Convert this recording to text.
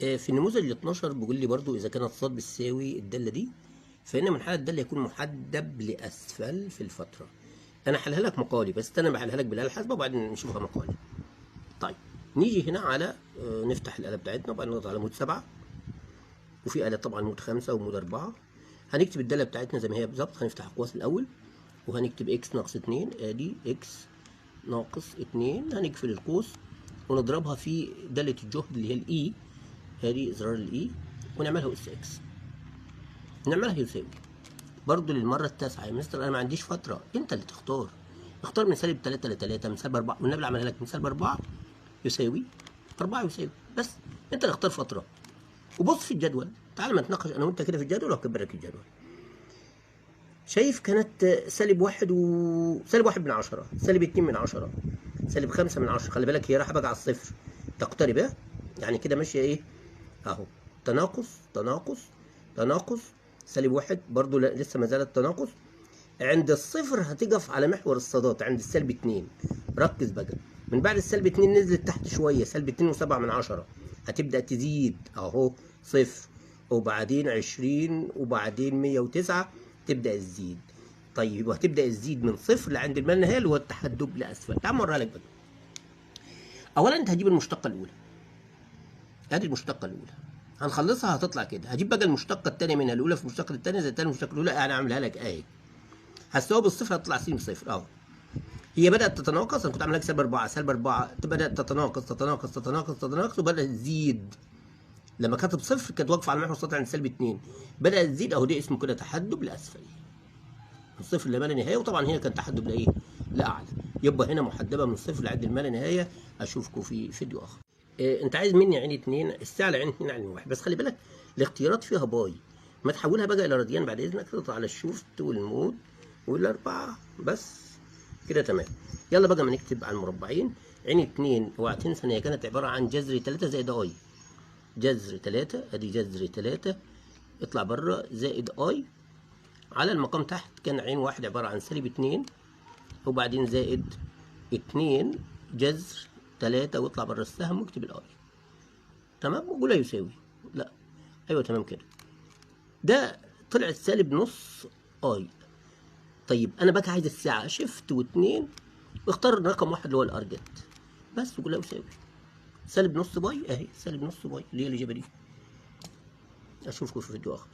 في النموذج ال 12 بيقول لي برضو اذا كانت ص بتساوي الداله دي، فان منحنى الداله يكون محدب لاسفل في الفتره. انا هحلها لك مقالي، بس انا بحلها لك بالاله الحاسبه وبعدين نشوفها مقالي. طيب نيجي هنا على نفتح الاله بتاعتنا وبعدين نضغط على مود 7، وفي اله طبعا مود 5 ومود 4. هنكتب الداله بتاعتنا زي ما هي بالظبط. هنفتح اقواس الاول وهنكتب اكس ناقص 2، ادي اكس ناقص 2، هنقفل القوس ونضربها في داله الجهد اللي هي الاي، ادي زرار الاي، ونعملها اس اكس، نعملها يساوي. برضو للمره التاسعه يا مستر انا ما عنديش فتره، انت اللي تختار. اختار من سالب 3 ل 3، من سالب 4، والنبي عملها لك من سالب 4 يساوي 4 يساوي، بس انت اللي اختار فتره. وبص في الجدول، تعال ما نتناقش انا وانت كده في الجدول وهكبر لك الجدول. شايف كانت سالب 1 سالب 1 من 10، سالب 2 من 10، سالب 5 من 10. خلي بالك هي رايحه بقى على الصفر تقترب، ها يعني كده ماشيه ايه اهو، تناقص تناقص تناقص. سالب 1 برضو لسه ما زالت تناقص. عند الصفر هتقف على محور الصادات عند السالب 2. ركز بقى، من بعد السالب 2 نزلت تحت شويه، سالب 2 و7 من 10، هتبدا تزيد اهو صفر وبعدين 20 وبعدين 109 تبدا تزيد. طيب وهتبدا تزيد من صفر لعند المال النهائي اللي هو التحدب لاسفل. تعال اوريها لك بقى. اولا انت هتجيب المشتقه الاولى، ادي المشتقه الاولى هنخلصها هتطلع كده. هجيب بقى المشتقه الثانيه منها، الاولى في المشتقه الثانيه زي الثانيه المشتقه الاولى، انا اعملها لك اهي. هتساوي بالصفر هتطلع س بصفر اهو. هي بدات تتناقص، انا كنت عامل لك سالب 4 سالب 4 بدات تتناقص تتناقص تتناقص تتناقص وبدات تزيد. لما كانت بصفر كانت واقفه على محور السطح عند سالب 2، بدات تزيد اهو، ده اسمه كده تحدب لاسفل. من صفر لما لا نهايه، وطبعا هنا كان تحدب لايه؟ لاعلى. يبقى هنا محدبه من صفر لعند الما لا نهايه. اشوفكم في فيديو اخر. انت عايز مني عين 2 الساعه لعين 2 عين 1، بس خلي بالك الاختيارات فيها باي، ما تحولها بقى الى راديان بعد اذنك. تضغط على الشوفت والمود والاربعه بس كده تمام. يلا بقى ما نكتب على المربعين. عين 2 اوعى تنسى ان هي كانت عباره عن جذر 3 زائد اي. جذر 3 ادي جذر 3 اطلع بره زائد اي. على المقام تحت كان عين 1 عباره عن سالب 2 وبعدين زائد 2 جذر 3 واطلع بره السهم واكتب الاي. تمام وقولها يساوي. لا ايوه تمام كده. ده طلعت سالب نص اي. طيب انا بقى عايز الساعه، شيفت و2 واختار رقم واحد اللي هو الارجت بس وقولها يساوي سالب نص باي اهي، سالب نص باي اللي هي الاجابه دي. اشوفكم في فيديو اخر.